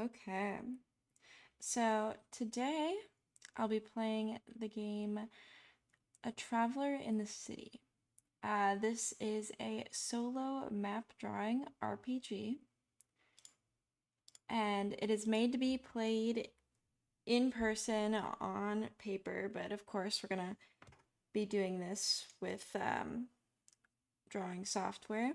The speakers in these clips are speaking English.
Okay, so today I'll be playing the game A Traveler in the City. This is a solo map drawing RPG, and it is made to be played in person on paper, but of course we're gonna be doing this with drawing software.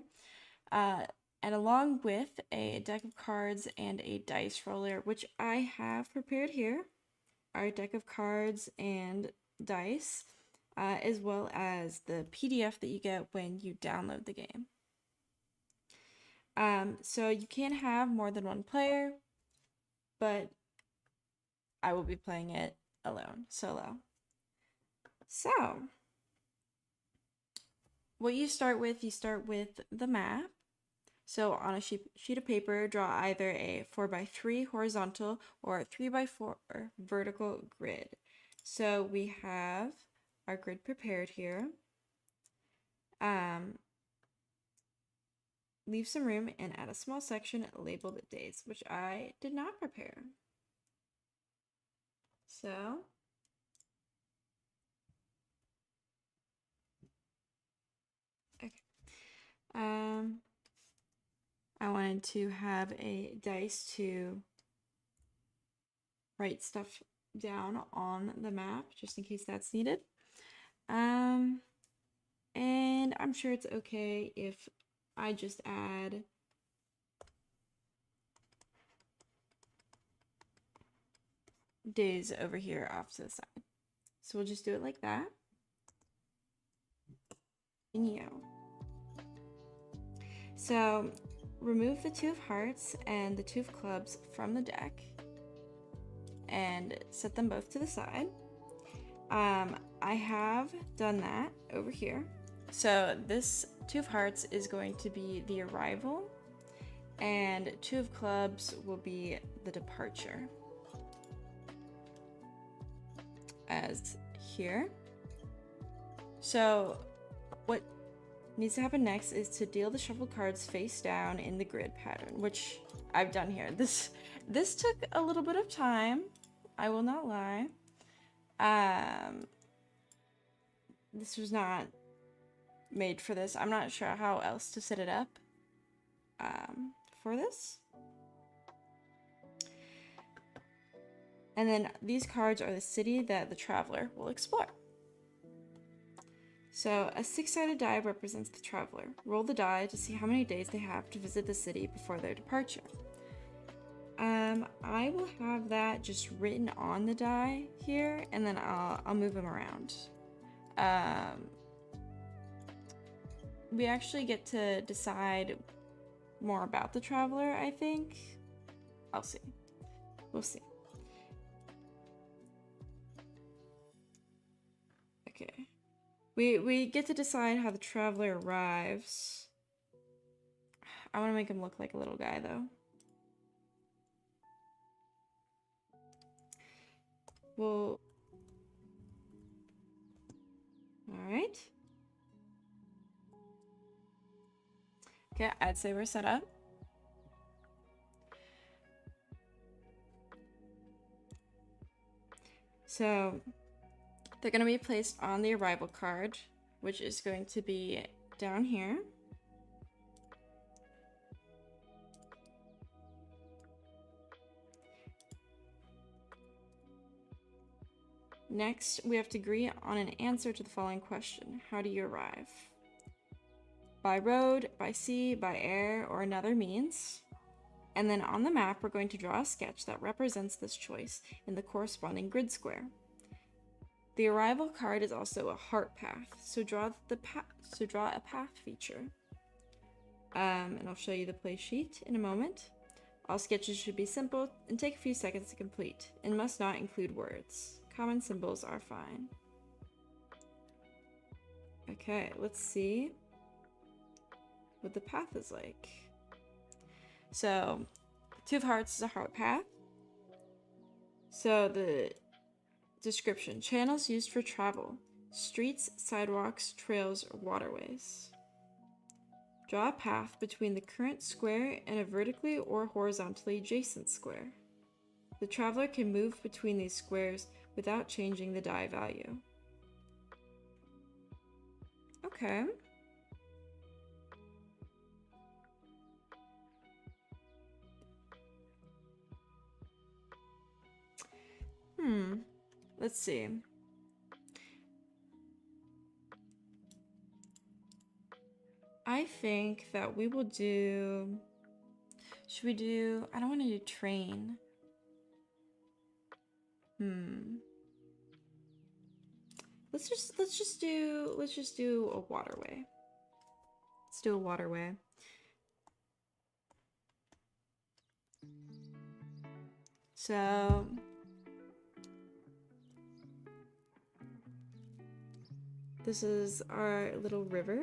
And along with a deck of cards and a dice roller, which I have prepared here, our deck of cards and dice, as well as the PDF that you get when you download the game. So you can have more than one player, but I will be playing it alone, solo. So, what you start with the map. So on a sheet of paper, draw either a 4x3 horizontal or a 3x4 vertical grid. So we have our grid prepared here. Leave some room and add a small section labeled days, which I did not prepare. So okay. I wanted to have a dice to write stuff down on the map just in case that's needed. And I'm sure it's okay if I just add days over here off to the side. So we'll just do it like that. And you. So remove the 2 of hearts and the 2 of clubs from the deck and set them both to the side. I have done that over here. So this 2 of hearts is going to be the arrival, and 2 of clubs will be the departure, as here. So what needs to happen next is to deal the shuffled cards face down in the grid pattern, which I've done here. This took a little bit of time, I will not lie. This was not made for this. I'm not sure how else to set it up for this. And then these cards are the city that the traveler will explore. So a 6-sided die represents the traveler. Roll the die to see how many days they have to visit the city before their departure. I will have that just written on the die here, and then I'll move them around. We actually get to decide more about the traveler, I think. I'll see. We'll see. Okay. We get to decide how the traveler arrives. I want to make him look like a little guy, though. Well, all right. Okay, I'd say we're set up. So they're going to be placed on the arrival card, which is going to be down here. Next, we have to agree on an answer to the following question. How do you arrive? By road, by sea, by air, or another means. And then on the map, we're going to draw a sketch that represents this choice in the corresponding grid square. The arrival card is also a heart path, so draw a path feature. And I'll show you the play sheet in a moment. All sketches should be simple and take a few seconds to complete, and must not include words. Common symbols are fine. Okay, let's see what the path is like. So, 2 of hearts is a heart path. So the description: channels used for travel, streets, sidewalks, trails, or waterways. Draw a path between the current square and a vertically or horizontally adjacent square. The traveler can move between these squares without changing the die value. Okay. Let's see. I think that we will do... Should we do... I don't want to do train. Let's just do a waterway. Let's do a waterway. So this is our little river.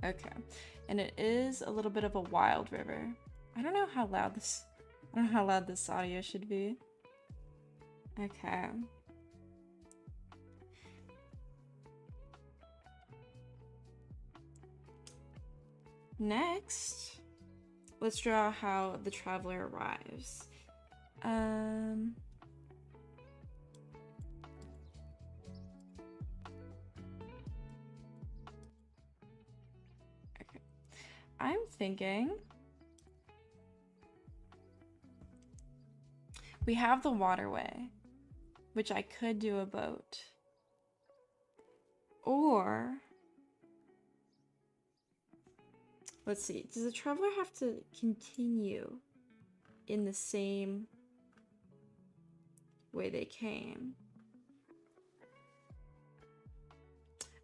Okay, and it is a little bit of a wild river. I don't know how loud this audio should be. Okay. Next, let's draw how the traveler arrives. Okay. I'm thinking we have the waterway, which I could do a boat. Or let's see, does the traveler have to continue in the same way they came?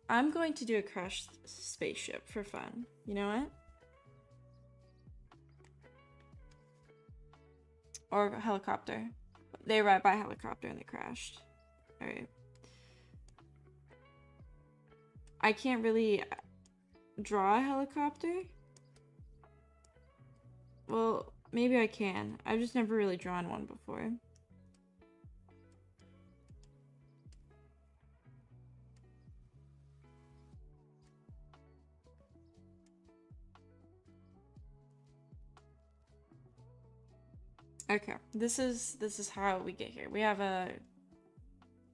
I'm going to do a crashed spaceship for fun. You know what? Or a helicopter. They arrived by helicopter and they crashed. Alright. I can't really draw a helicopter. Well, maybe I can. I've just never really drawn one before. Okay, this is how we get here. We have a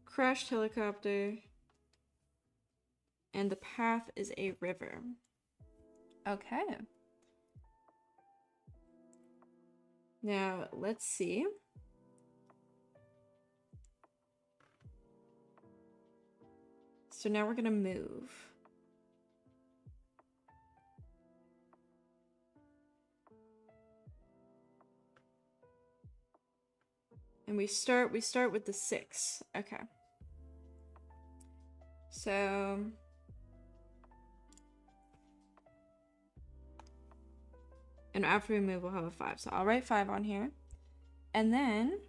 crashed helicopter, and the path is a river. Okay. Now, let's see. So now we're gonna move. And we start with the 6. Okay. So and after we move, we'll have a 5. So I'll write 5 on here. And then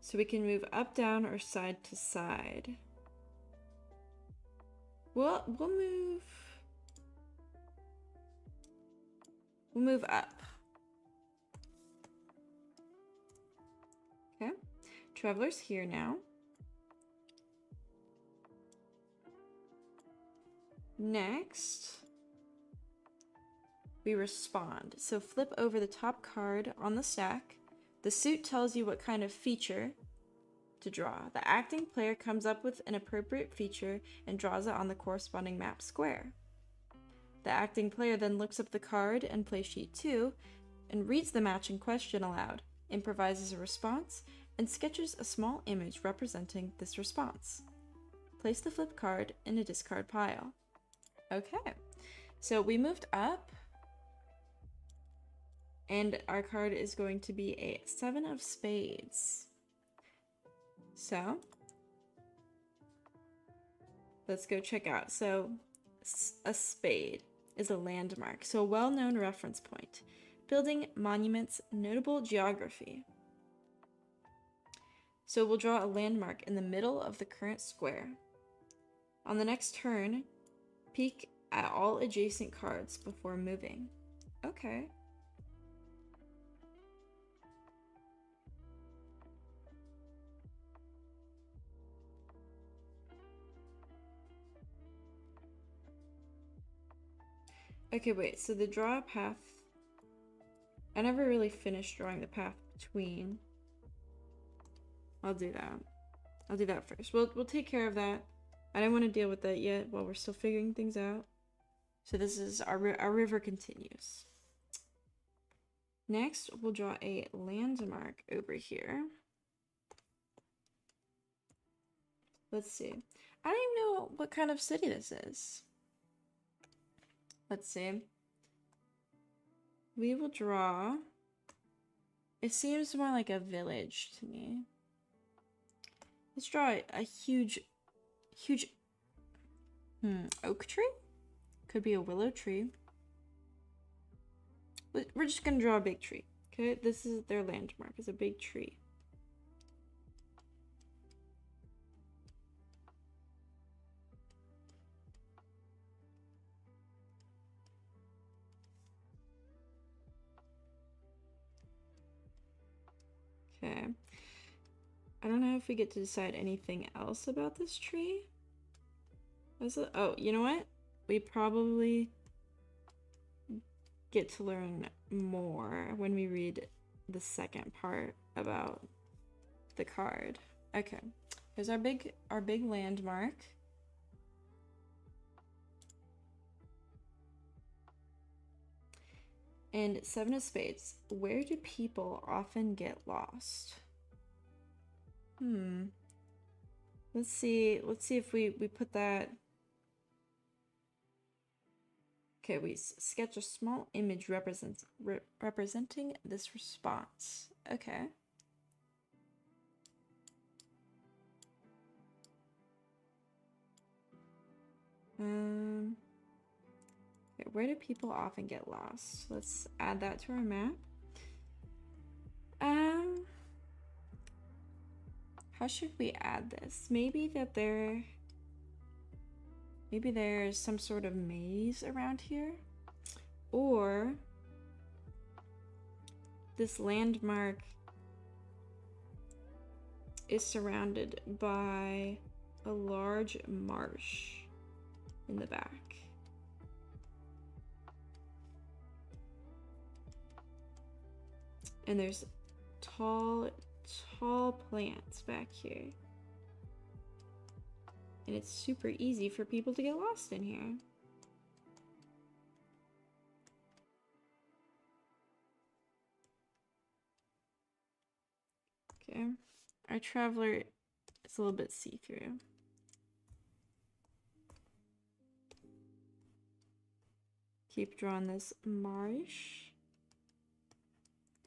so we can move up, down, or side to side. We'll move up. Okay. Traveler's here now. Next, we respond. So flip over the top card on the stack. The suit tells you what kind of feature to draw. The acting player comes up with an appropriate feature and draws it on the corresponding map square. The acting player then looks up the card and plays sheet 2 and reads the matching question aloud, improvises a response, and sketches a small image representing this response. Place the flip card in a discard pile. Okay, so we moved up, and our card is going to be a 7 of spades. So let's go check out. So a spade is a landmark, so a well-known reference point. Building, monuments, notable geography. So we'll draw a landmark in the middle of the current square. On the next turn, Peek at all adjacent cards before moving. Okay. Okay, wait, so the draw a path. I never really finished drawing the path between. I'll do that. I'll do that first. We'll take care of that. I don't want to deal with that yet while we're still figuring things out. So this is our river continues. Next, we'll draw a landmark over here. Let's see. I don't even know what kind of city this is. Let's see. We will draw. It seems more like a village to me. Let's draw a huge oak tree? Could be a willow tree. We're just gonna draw a big tree. Okay, this is their landmark, is a big tree. Okay. I don't know if we get to decide anything else about this tree. Oh, you know what? We probably get to learn more when we read the second part about the card. Okay. Here's our big landmark. And 7 of spades. Where do people often get lost? Let's see if we put that. Okay, we sketch a small image representing this response. Okay. Okay, where do people often get lost? Let's add that to our map. How should we add this? Maybe there's some sort of maze around here, or this landmark is surrounded by a large marsh in the back. And there's tall plants back here. And it's super easy for people to get lost in here. Okay, our traveler is a little bit see-through. Keep drawing this marsh.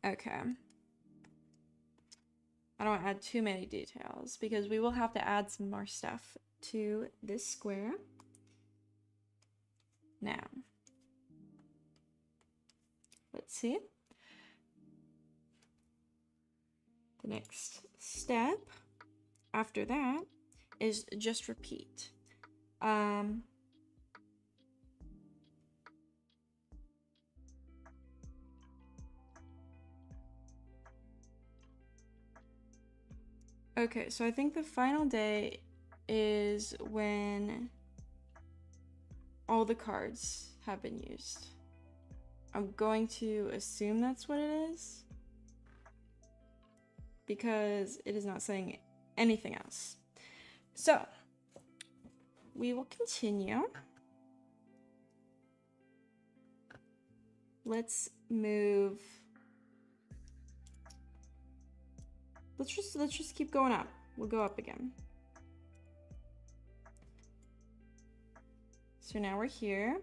Okay. I don't want to add too many details because we will have to add some more stuff to this square. Now, let's see. The next step after that is just repeat. Okay, so I think the final day is when all the cards have been used. I'm going to assume that's what it is, because it is not saying anything else. So, we will continue. Let's move. Let's just keep going up. We'll go up again. So now we're here.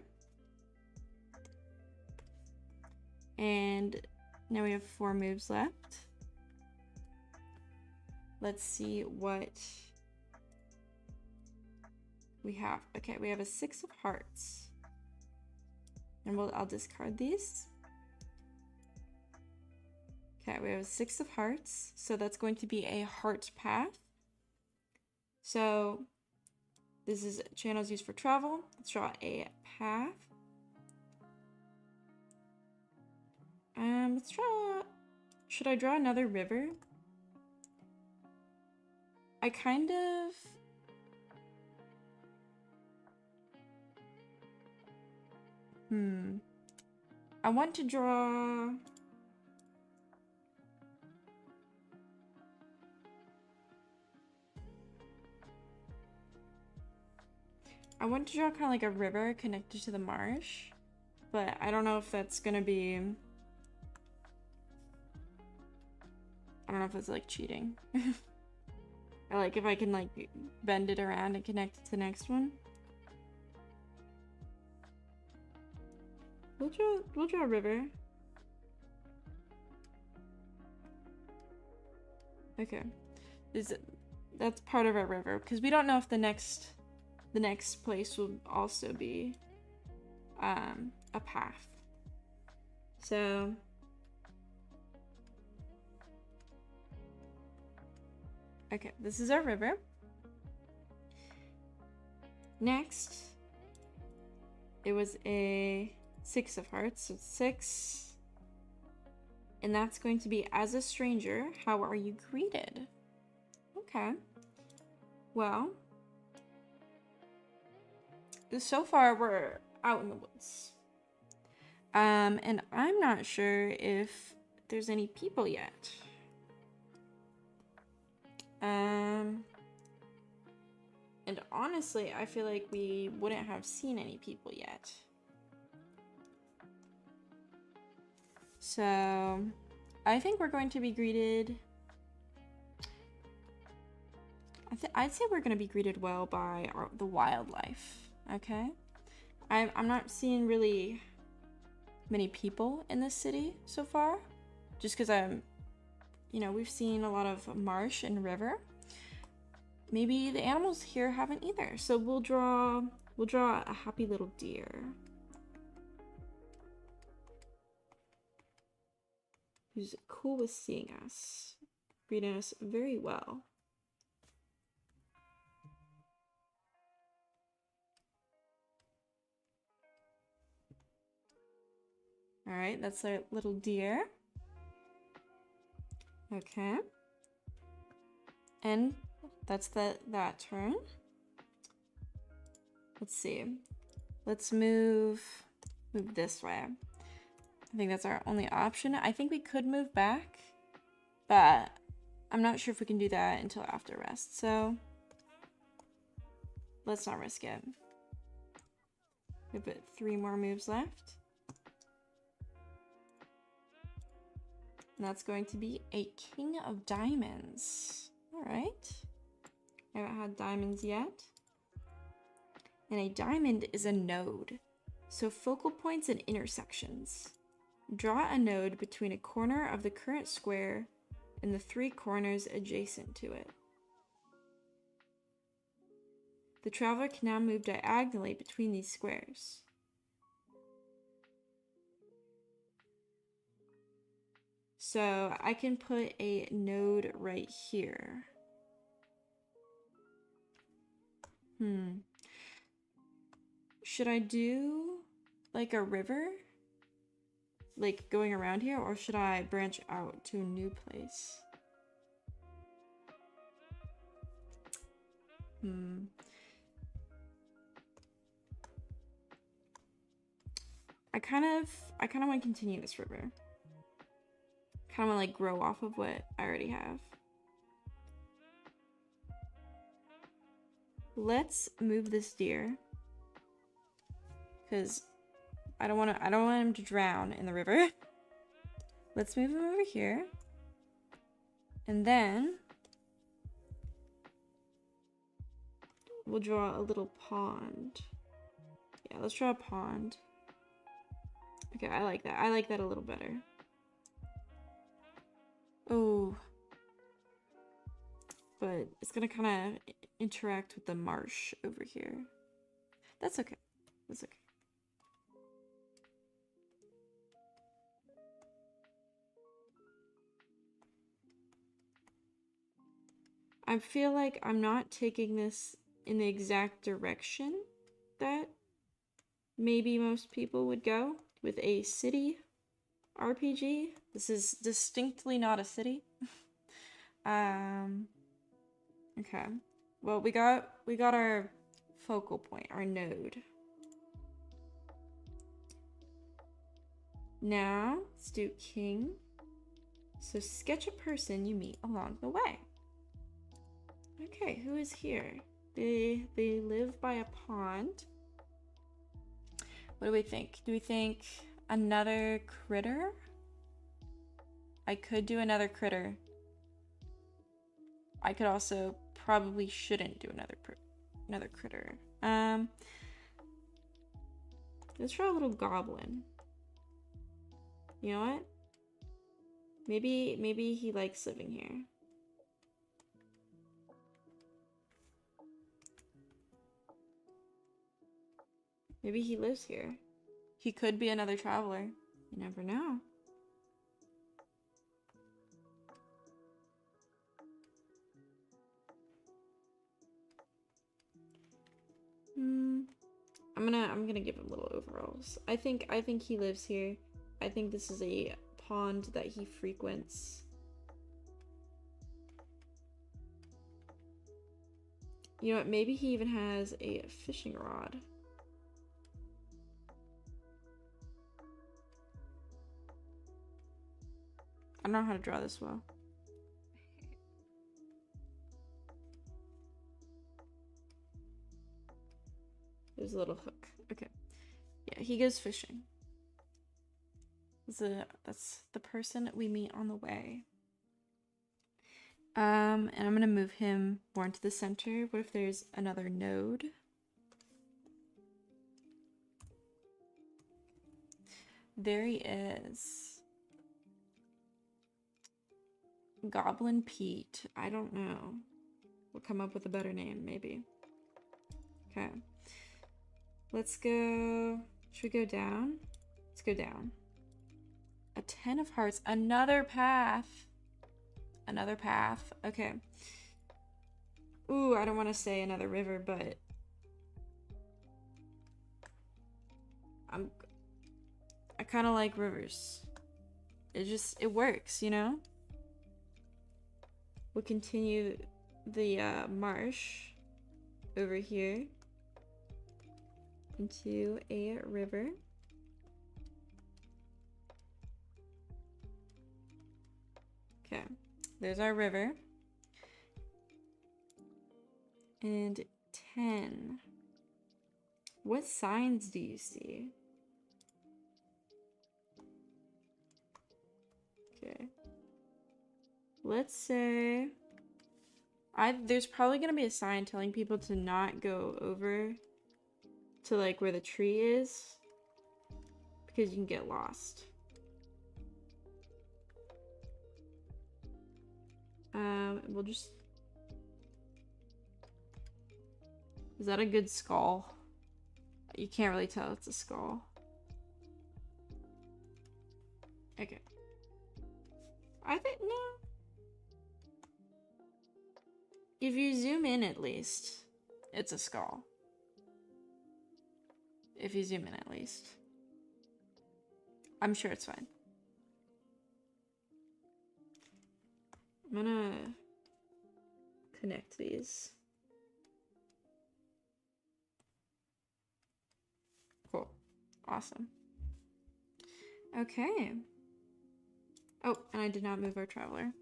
And now we have 4 moves left. Let's see what we have. Okay, we have a 6 of hearts. And I'll discard these. Okay, we have a 6 of hearts, so that's going to be a heart path. So This is channels used for travel. Let's draw a path. Let's draw... Should I draw another river? I kind of... I want to draw... I want to draw kind of like a river connected to the marsh, but I don't know if that's gonna be... I don't know if it's like cheating. Or like if I can like bend it around and connect it to the next one. We'll draw a river. Okay. That's part of our river, because we don't know if the next place will also be a path. So okay, this is our river. Next, it was a 6 of hearts, so 6. And that's going to be, as a stranger, how are you greeted? Okay. Well, so far we're out in the woods. And I'm not sure if there's any people yet. And honestly, I feel like we wouldn't have seen any people yet. So, I think we're going to be greeted... I'd say we're going to be greeted well by the wildlife, okay? I'm not seeing really many people in this city so far, just because we've seen a lot of marsh and river. Maybe the animals here haven't either, so we'll draw a happy little deer. Who's cool with seeing us, greeting us very well. All right, that's our little deer. Okay. And that's that turn. Let's see. Let's move this way. I think that's our only option. I think we could move back, but I'm not sure if we can do that until after rest. So let's not risk it. We have 3 more moves left. And that's going to be a King of Diamonds. All right. I haven't had diamonds yet. And a diamond is a node. So focal points and intersections. Draw a node between a corner of the current square and the 3 corners adjacent to it. The traveler can now move diagonally between these squares. So I can put a node right here. Should I do like a river? Like going around here, or should I branch out to a new place? I kind of want to continue this river. Kind of want to like grow off of what I already have. Let's move this deer, because I don't want him to drown in the river. Let's move him over here. And then we'll draw a little pond. Yeah, let's draw a pond. Okay, I like that. I like that a little better. Oh. But it's gonna kind of interact with the marsh over here. That's okay. That's okay. I feel like I'm not taking this in the exact direction that maybe most people would go with a city RPG. This is distinctly not a city. Okay. Well, we got our focal point, our node. Now, let's do king. So sketch a person you meet along the way. Okay, who is here? They live by a pond. What do we think? Do we think another critter? I could do another critter. I could also probably shouldn't do another critter. Let's try a little goblin. You know what? Maybe he likes living here. Maybe he lives here. He could be another traveler. You never know. I'm gonna give him little overalls. I think he lives here. I think this is a pond that he frequents. You know what? Maybe he even has a fishing rod. I don't know how to draw this well. There's a little hook. Okay. Yeah, he goes fishing. That's the person we meet on the way. And I'm gonna move him more into the center. What if there's another node? There he is. Goblin Pete. I don't know. We'll come up with a better name, maybe. Okay. Let's go. Should we go down? Let's go down. A 10 of hearts. Another path. Another path. Okay. Ooh, I don't want to say another river, but I kind of like rivers. It works, you know? We'll continue the marsh over here into a river. Okay, there's our river. And 10. What signs do you see? Okay. Let's say there's probably gonna be a sign telling people to not go over to like where the tree is because you can get lost. We'll just... Is that a good skull? You can't really tell it's a skull. Okay. I think, no. If you zoom in at least, it's a skull. If you zoom in at least. I'm sure it's fine. I'm gonna connect these. Cool. Awesome. Okay. Oh, and I did not move our traveler.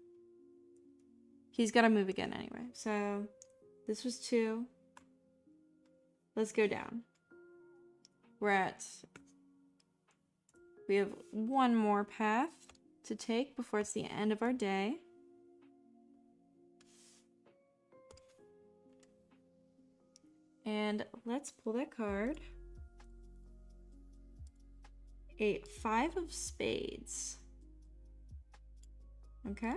He's got to move again anyway. So this was 2. Let's go down. We have 1 more path to take before it's the end of our day. And let's pull that card. A 5 of spades. Okay.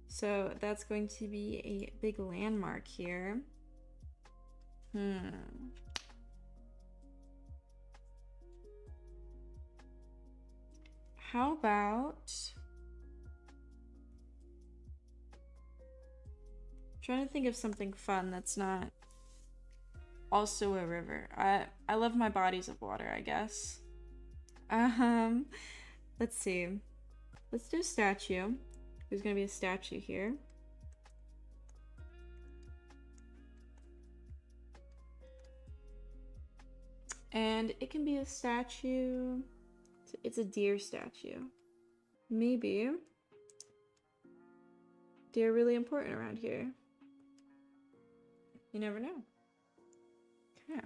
So that's going to be a big landmark here. How about... I'm trying to think of something fun that's not also a river. I love my bodies of water, I guess. Let's see. Let's do a statue. There's gonna be a statue here. And it can be a statue. It's a deer statue. Maybe. Deer are really important around here. You never know. Okay.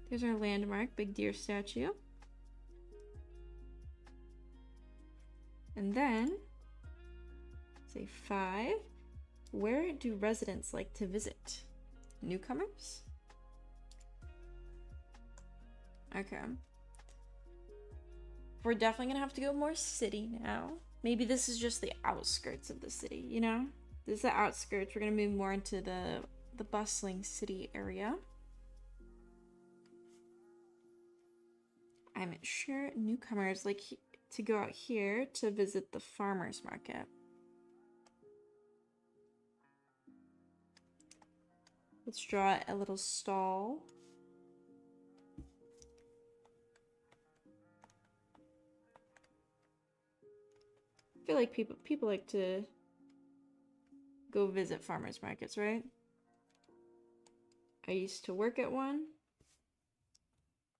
There's our landmark, big deer statue. And then, say 5. Where do residents like to visit? Newcomers? Okay. We're definitely gonna have to go more city now. Maybe this is just the outskirts of the city, you know? This is the outskirts. We're gonna move more into the bustling city area. I'm sure newcomers like to go out here to visit the farmer's market. Let's draw a little stall. I feel like people like to go visit farmers markets, right? I used to work at one,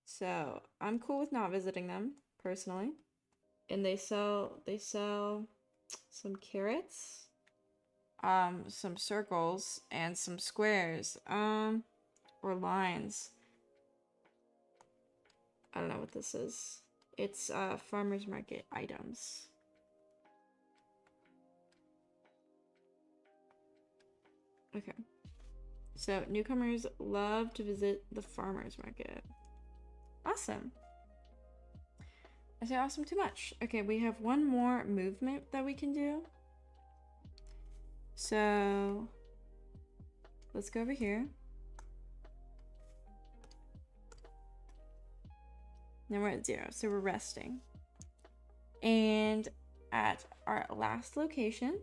so I'm cool with not visiting them personally. And they sell some carrots, some circles, and some squares, or lines. I don't know what this is. It's farmers market items. Okay. So newcomers love to visit the farmers market. Awesome. I say awesome too much. Okay, we have one more movement that we can do. So let's go over here. Then we're at 0, so we're resting. And at our last location,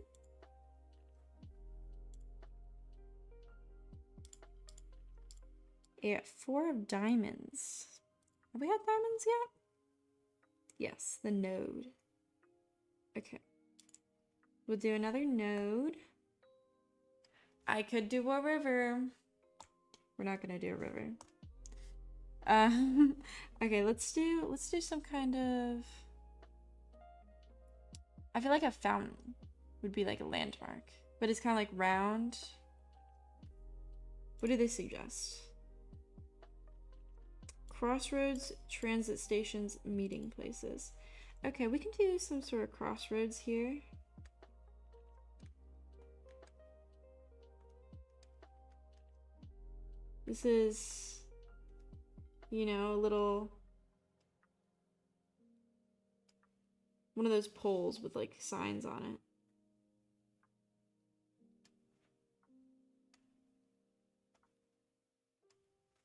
at 4 of diamonds. Have we had diamonds yet? Yes, the node. Okay. We'll do another node. I could do a river. We're not gonna do a river. Okay, let's do some kind of... I feel like a fountain would be like a landmark, but it's kind of like round. What do they suggest? Crossroads, transit stations, meeting places. Okay, we can do some sort of crossroads here. This is, you know, a little... one of those poles with like signs on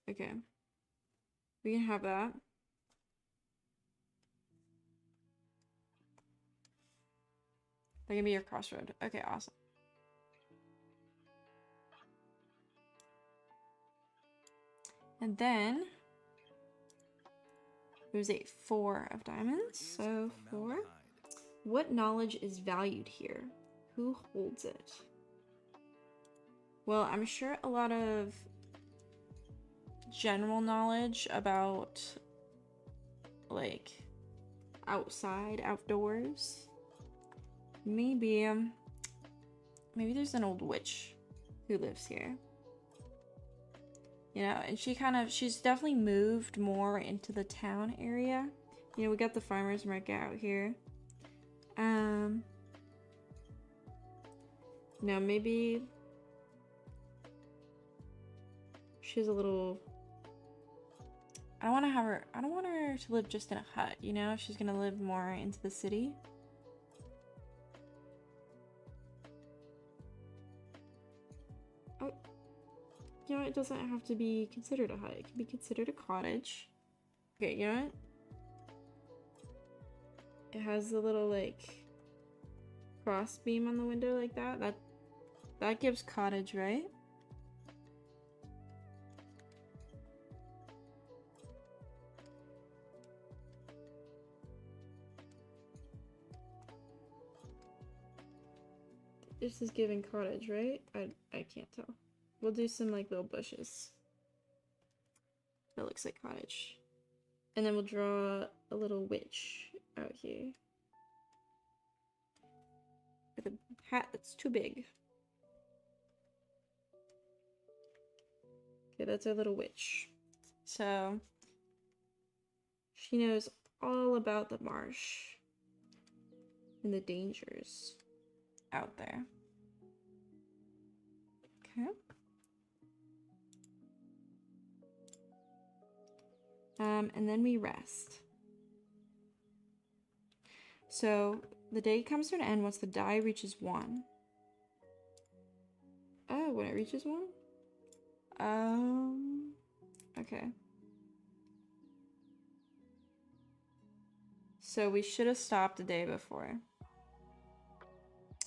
it. Okay. We can have that. That can be your crossroad. Okay, awesome. And then there's a 4 of diamonds. So 4. What knowledge is valued here? Who holds it? Well, I'm sure a lot of general knowledge about like outside, outdoors. Maybe there's an old witch who lives here. You know, and she's definitely moved more into the town area. You know, we got the farmer's market out here. Now maybe she's a little... I don't want her to live just in a hut, you know? She's gonna live more into the city. Oh, you know, it doesn't have to be considered a hut. It can be considered a cottage. Okay, you know what? It has a little, like, cross beam on the window like that. That gives cottage, right? This is giving cottage, right? I can't tell. We'll do some like little bushes. That looks like cottage. And then we'll draw a little witch out here. With a hat that's too big. Okay, that's our little witch. So, she knows all about the marsh and the dangers out there. Okay. And then we rest. So, the day comes to an end once the die reaches 1. Oh, when it reaches 1? Okay. So we should have stopped the day before.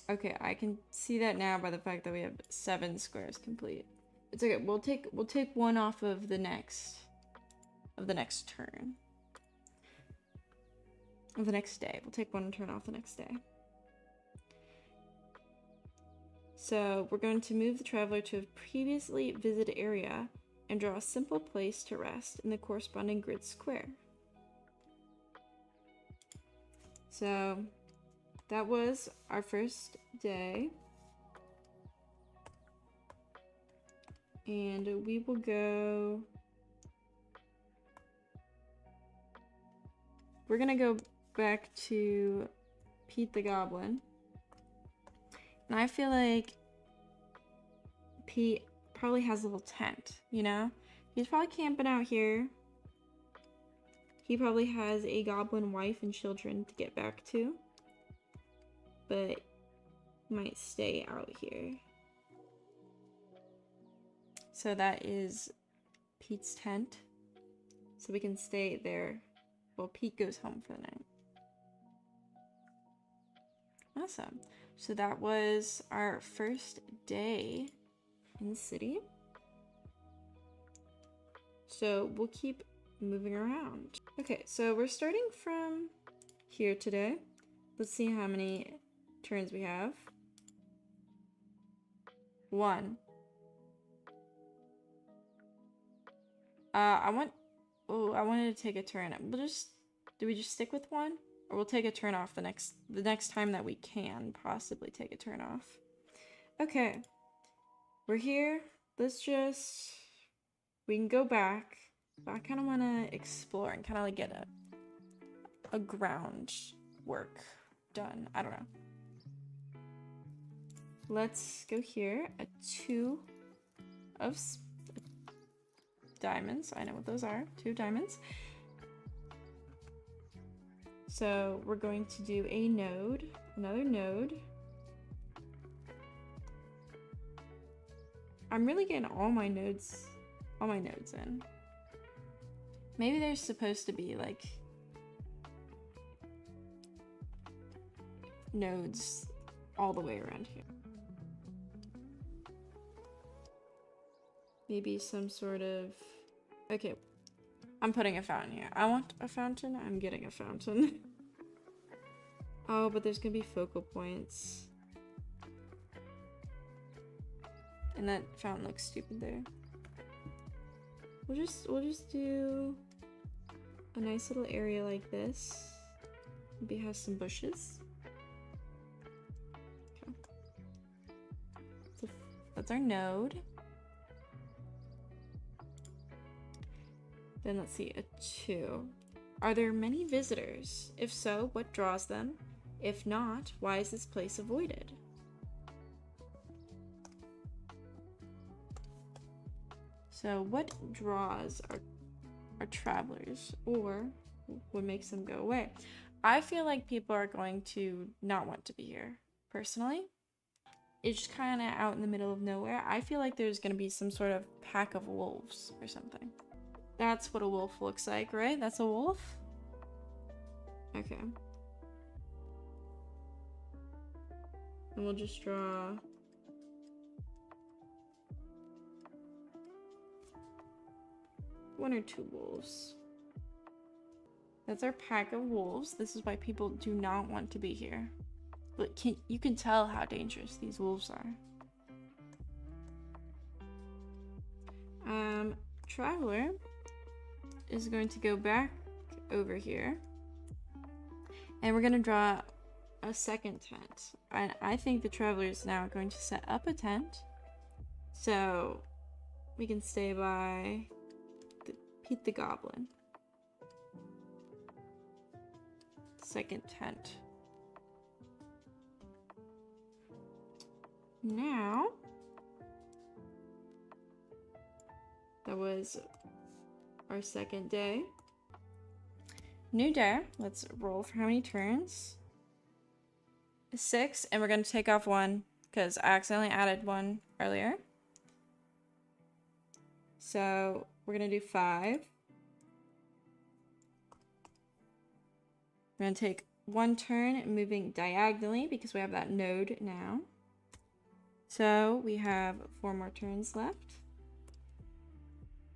Okay, I can see that now by the fact that we have 7 squares complete. It's okay. We'll take one off of the next turn. Of the next day. We'll take one turn off the next day. So we're going to move the traveler to a previously visited area and draw a simple place to rest in the corresponding grid square. So that was our first day. And we will go... We're gonna go back to Pete the Goblin. And I feel like Pete probably has a little tent, you know? He's probably camping out here. He probably has a goblin wife and children to get back to. But might stay out here. So that is Pete's tent. So we can stay there while Pete goes home for the night. Awesome. So that was our first day in the city. So we'll keep moving around. Okay, so we're starting from here today. Let's see how many turns we have. 1. I wanted to take a turn. Do we just stick with 1? Or we'll take a turn off the next time that we can possibly take a turn off. Okay. We're here. We can go back. But I kind of want to explore and kind of like get a ground work done. I don't know. Let's go here. A 2 of diamonds. I know what those are. 2 diamonds. So we're going to do a node, another node. I'm really getting all my nodes in. Maybe there's supposed to be like nodes all the way around here. Maybe some sort of... Okay, I'm putting a fountain here. I want a fountain. I'm getting a fountain. Oh, but there's gonna be focal points. And that fountain looks stupid there. We'll just do a nice little area like this. Maybe have some bushes. Okay. So that's our node. Then let's see, a 2. Are there many visitors? If so, what draws them? If not, why is this place avoided? So what draws our travelers, or what makes them go away? I feel like people are going to not want to be here, personally. It's just kind of out in the middle of nowhere. I feel like there's going to be some sort of pack of wolves or something. That's what a wolf looks like, right? That's a wolf? Okay. And we'll just draw 1 or 2 wolves. That's our pack of wolves. This is why people do not want to be here. But you can tell how dangerous these wolves are. Traveler is going to go back over here. And we're going to draw a second tent. And I think the traveler is now going to set up a tent. So we can stay by Pete the Goblin. Second tent. Now, that was our second day. New day. Let's roll for how many turns. 6, and we're going to take off 1 because I accidentally added 1 earlier. So we're going to do 5. We're going to take 1 turn moving diagonally because we have that node now. So we have 4 more turns left.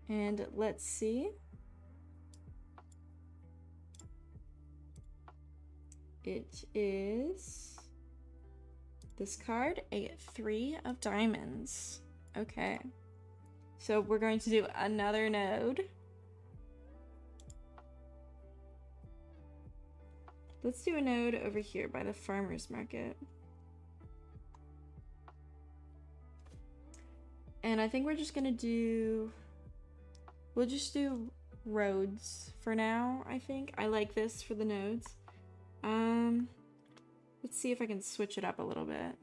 And let's see. It is this card, a 3 of diamonds. Okay. So we're going to do another node. Let's do a node over here by the farmer's market. And I think we're just gonna do, we'll just do roads for now, I think. I like this for the nodes. Let's see if I can switch it up a little bit.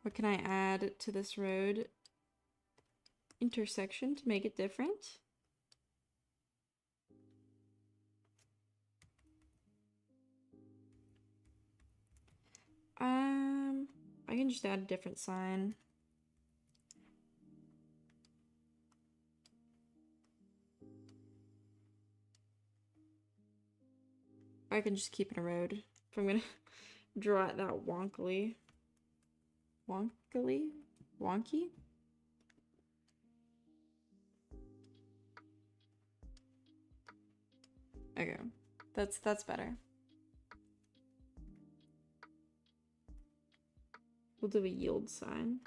What can I add to this road intersection to make it different? I can just add a different sign. I can just keep it a road if I'm gonna draw it that wonkily. Wonky? Okay, that's better. We'll do a yield sign.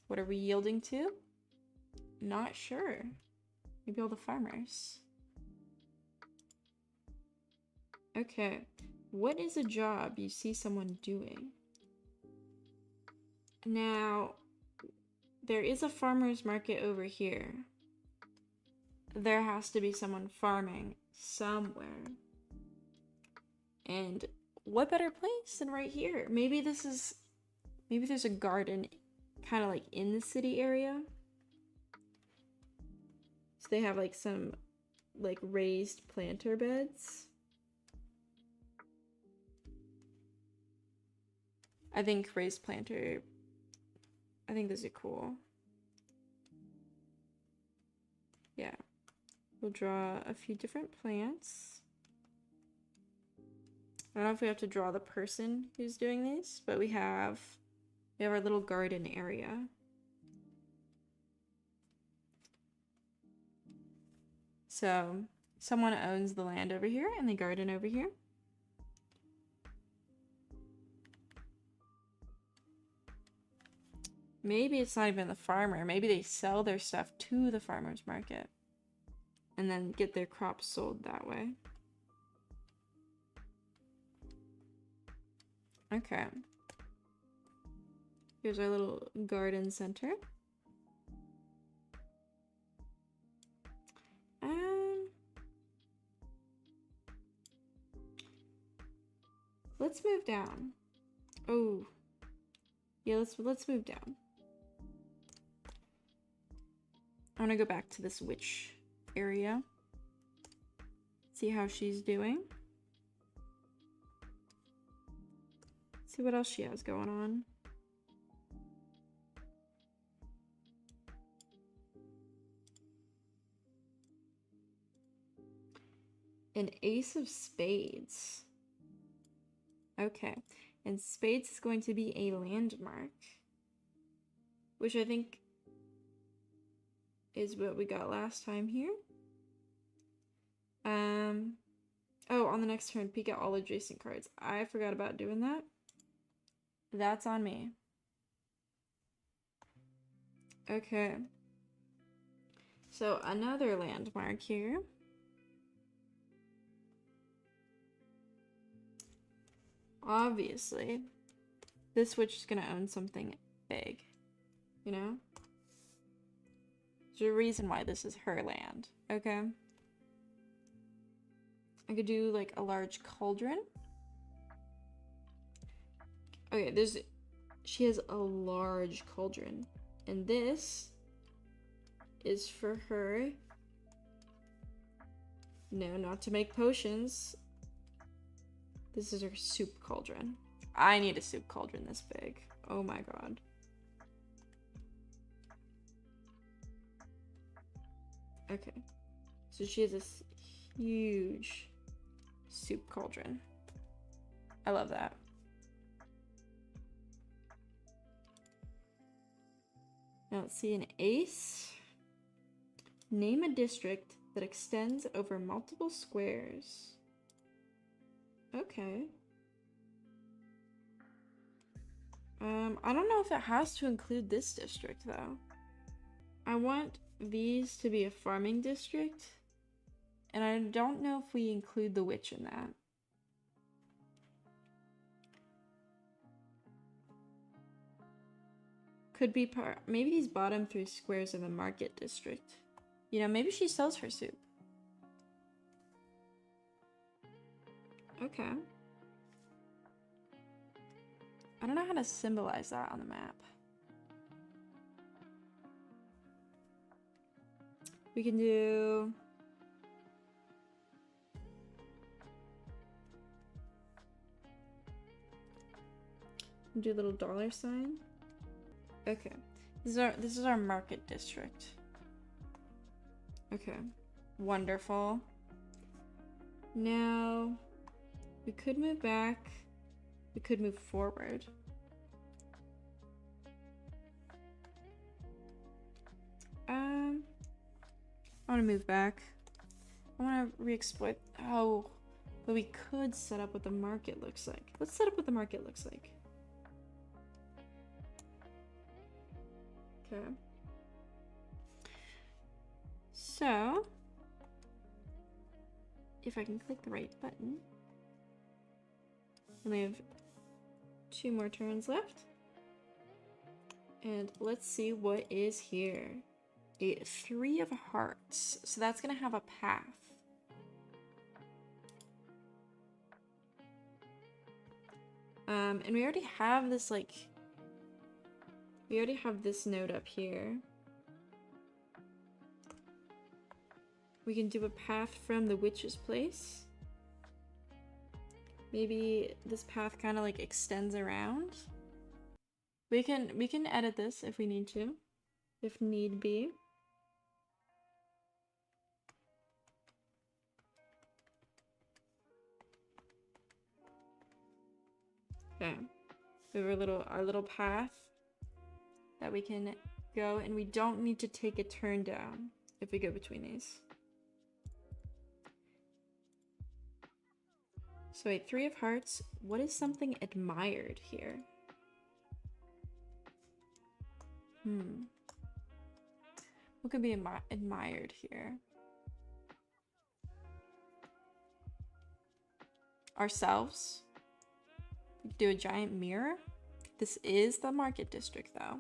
What are we yielding to? Not sure. Maybe all the farmers. Okay. What is a job you see someone doing? Now, there is a farmer's market over here. There has to be someone farming somewhere. And what better place than right here? Maybe there's a garden kind of like in the city area. So they have like some like raised planter beds. I think raised planter, I think those are cool. Yeah. We'll draw a few different plants. I don't know if we have to draw the person who's doing these, but we have our little garden area. So someone owns the land over here and the garden over here. Maybe it's not even the farmer. Maybe they sell their stuff to the farmer's market and then get their crops sold that way. Okay. Here's our little garden center. Let's move down. Oh. Yeah, let's move down. I want to go back to this witch area. See how she's doing. See what else she has going on. An ace of spades. Okay. And spades is going to be a landmark, which I think is what we got last time here. Oh, on the next turn, peek at all adjacent cards. I forgot about doing that. That's on me. Okay. So another landmark here. Obviously, this witch is gonna own something big, you know? There's a reason why this is her land, okay? I could do like a large cauldron. Okay, she has a large cauldron, and this is for her. No, not to make potions. This is her soup cauldron. I need a soup cauldron this big. Oh my god. Okay. So she has this huge soup cauldron. I love that. Now let's see an ace. Name a district that extends over multiple squares. Okay. I don't know if it has to include this district though. I want these to be a farming district, and I don't know if we include the witch in that. Could be maybe these bottom 3 squares are the market district. You know, maybe she sells her soup. Okay. I don't know how to symbolize that on the map. We can do... do a little dollar sign. Okay. This is our market district. Okay. Wonderful. Now we could move back. We could move forward. I want to move back. I want to re-exploit. Oh, but we could set up what the market looks like. Let's set up what the market looks like. Okay. So, if I can click the right button. And we have 2 more turns left. And let's see what is here. A 3 of hearts. So that's gonna have a path. And we already have this we already have this node up here. We can do a path from the witch's place. Maybe this path kind of like extends around. We can edit this if we need to, if need be. Okay, we have our little path that we can go, and we don't need to take a turn down if we go between these. So a 3 of hearts. What is something admired here? What could be admired here? Ourselves? We could do a giant mirror. This is the market district though.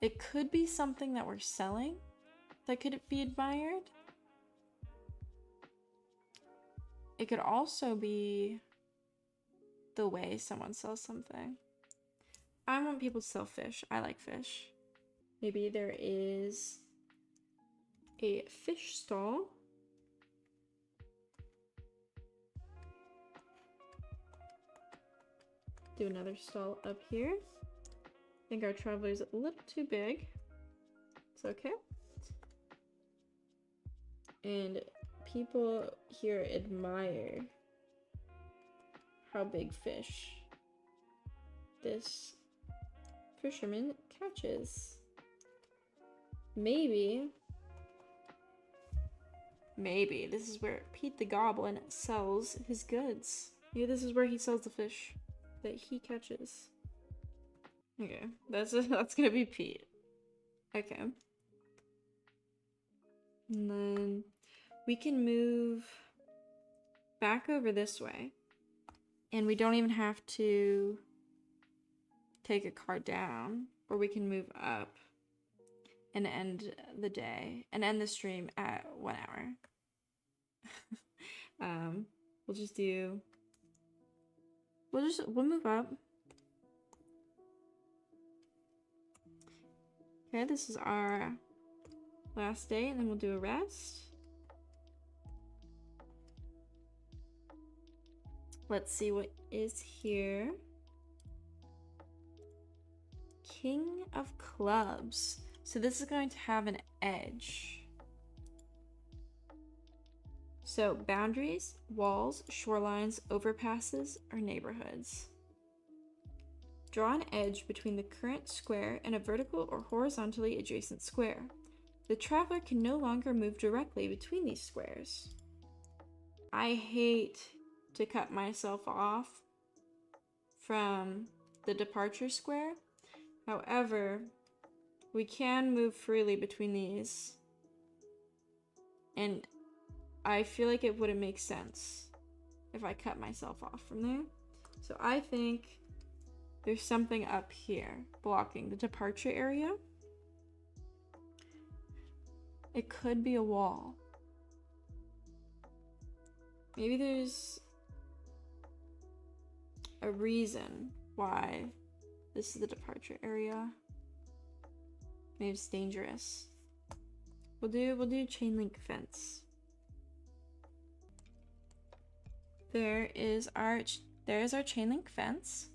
It could be something that we're selling that could be admired. It could also be the way someone sells something. I want people to sell fish. I like fish. Maybe there is a fish stall. Do another stall up here. I think our traveler's a little too big. It's okay. And people here admire how big fish this fisherman catches. Maybe this is where Pete the Goblin sells his goods. Maybe this is where he sells the fish that he catches. Okay, that's gonna be Pete. Okay. And then we can move back over this way. And we don't even have to take a car down, or we can move up and end the day and end the stream at 1 hour. We'll move up. Okay, this is our last day, and then we'll do a rest. Let's see what is here. King of Clubs. So this is going to have an edge. So boundaries, walls, shorelines, overpasses, or neighborhoods. Draw an edge between the current square and a vertical or horizontally adjacent square. The traveler can no longer move directly between these squares. I hate to cut myself off from the departure square. However, we can move freely between these. And I feel like it wouldn't make sense if I cut myself off from there. So I think there's something up here blocking the departure area. It could be a wall. Maybe there's a reason why this is the departure area. Maybe it's dangerous. We'll do chain link fence. There is our chain link fence.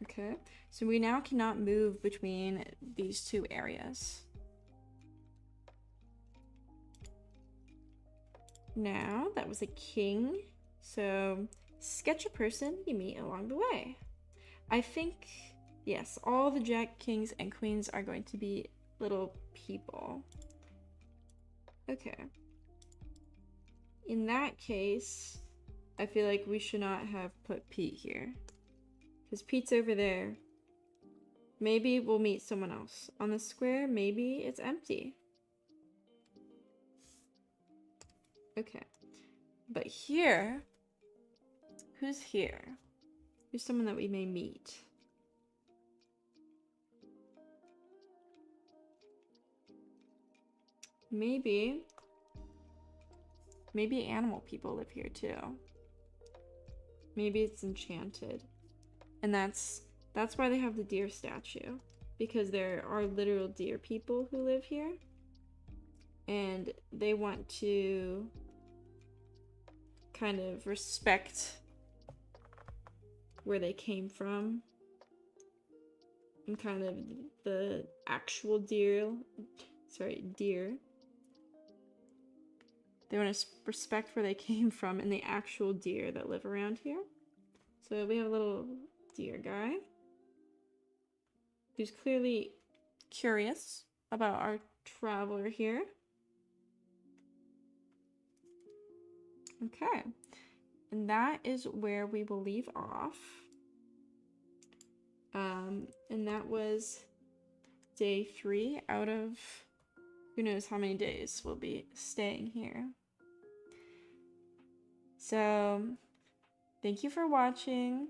Okay, so we now cannot move between these two areas. Now, that was a king, so sketch a person you meet along the way. I think, yes, all the jack, kings, and queens are going to be little people. Okay. In that case, I feel like we should not have put Pete here. Because Pete's over there. Maybe we'll meet someone else. On the square, maybe it's empty. Okay. But here, who's here? Who's someone that we may meet? Maybe animal people live here too. Maybe it's enchanted. And that's why they have the deer statue. Because there are literal deer people who live here. And they want to kind of respect where they came from. And kind of the actual deer. They want to respect where they came from and the actual deer that live around here. So we have a little deer guy who's clearly curious about our traveler here. Okay, and that is where we will leave off. And that was day 3 out of who knows how many days we'll be staying here. So, thank you for watching.